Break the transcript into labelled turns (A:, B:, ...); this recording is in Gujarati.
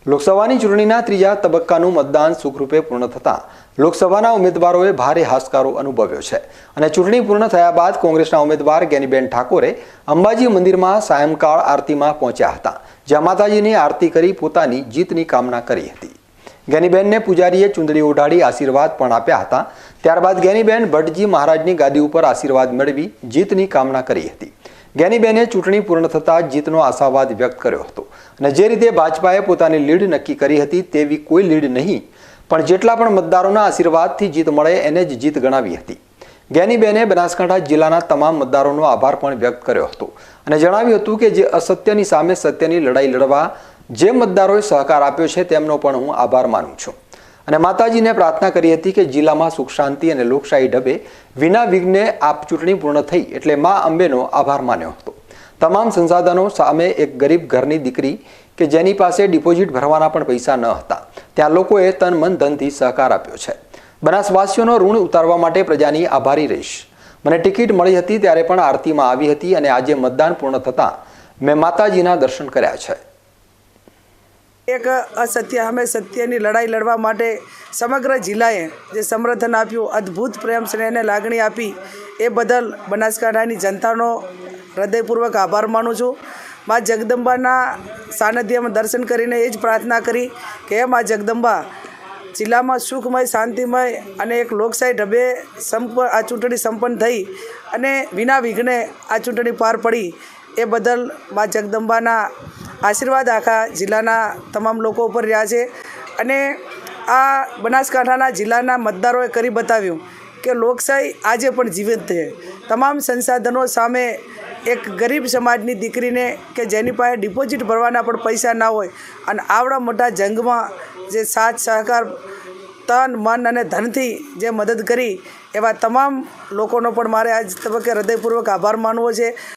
A: લોકસભાની ચૂંટણીના ત્રીજા તબક્કાનું મતદાન સુખરૂપે પૂર્ણ થતાં લોકસભાના ઉમેદવારોએ ભારે હાશકારો અનુભવ્યો છે અને ચૂંટણી પૂર્ણ થયા બાદ કોંગ્રેસના ઉમેદવાર જ્ઞાનીબેન ઠાકોરે અંબાજી મંદિરમાં સાયંકાળ આરતીમાં પહોંચ્યા હતા, જ્યાં માતાજીની આરતી કરી પોતાની જીતની કામના કરી હતી। જ્ઞાનીબેનને પૂજારીએ ચૂંદડી ઓઢાડી આશીર્વાદ પણ આપ્યા હતા। ત્યારબાદ જ્ઞાનીબેન ભટ્ટજી મહારાજની ગાદી ઉપર આશીર્વાદ મેળવી જીતની કામના કરી હતી। જ્ઞાનીબેને ચૂંટણી પૂર્ણ થતાં જીતનો આશાવાદ વ્યક્ત કર્યો હતો અને જે રીતે ભાજપાએ પોતાની લીડ નક્કી કરી હતી તેવી કોઈ લીડ નહીં, પણ જેટલા પણ મતદારોના આશીર્વાદથી જીત મળે એને જ જીત ગણાવી હતી। જ્ઞાનીબેને બનાસકાંઠા જિલ્લાના તમામ મતદારોનો આભાર પણ વ્યક્ત કર્યો હતો અને જણાવ્યું હતું કે જે અસત્યની સામે સત્યની લડાઈ લડવા જે મતદારોએ સહકાર આપ્યો છે તેમનો પણ હું આભાર માનું છું અને માતાજીને પ્રાર્થના કરી હતી કે જિલ્લામાં સુખ શાંતિ અને લોકશાહી ઢબે વિના વિઘ્ને આ ચૂંટણી પૂર્ણ થઈ એટલે મા અંબેનો આભાર માન્યો હતો। તમામ સંસાધનો સામે એક ગરીબ ઘરની દીકરી કે જેની પાસે ડિપોઝિટ ભરવાના પણ પૈસા ન હતા, ત્યાં લોકોએ તન મન ધનથી સહકાર આપ્યો છે। બનાસવાસીઓનો ઋણ ઉતારવા માટે પ્રજાની આભારી રહીશ। મને ટિકિટ મળી હતી ત્યારે પણ આરતીમાં આવી હતી અને આજે મતદાન પૂર્ણ થતાં મેં માતાજીના દર્શન કર્યા છે।
B: એક અસત્ય સામે સત્યની લડાઈ લડવા માટે સમગ્ર જિલ્લાએ જે સમર્થન આપ્યું, અદ્ભુત પ્રેમ સ્નેહને લાગણી આપી, એ બદલ બનાસકાંઠાની જનતાનો હૃદયપૂર્વક આભાર માનું છું। મા જગદંબાના સાનિધ્યમાં દર્શન કરીને એ જ પ્રાર્થના કરી કે મા જગદંબા જિલ્લામાં સુખમય, શાંતિમય અને એક લોકશાહી ઢબે આ ચૂંટણી સંપન્ન થઈ અને વિના વિઘ્ને આ ચૂંટણી પાર પડી, એ બદલ મા જગદંબાના આશીર્વાદ આખા જિલ્લાના તમામ લોકો ઉપર રહ્યા છે અને આ બનાસકાંઠાના જિલ્લાના મતદારોએ કરી બતાવ્યું કે લોકશાહી આજે પણ જીવિત છે। તમામ સંસાધનો સામે એક ગરીબ સમાજની દીકરીને કે જેની પાસે ડિપોઝિટ ભરવાના પણ પૈસા ના હોય અને આવડા મોટા જંગમાં જે સાથ સહકાર તન મન અને ધનથી જે મદદ કરી, એવા તમામ લોકોનો પણ મારે આજ તબક્કે હૃદયપૂર્વક આભાર માનવો છે।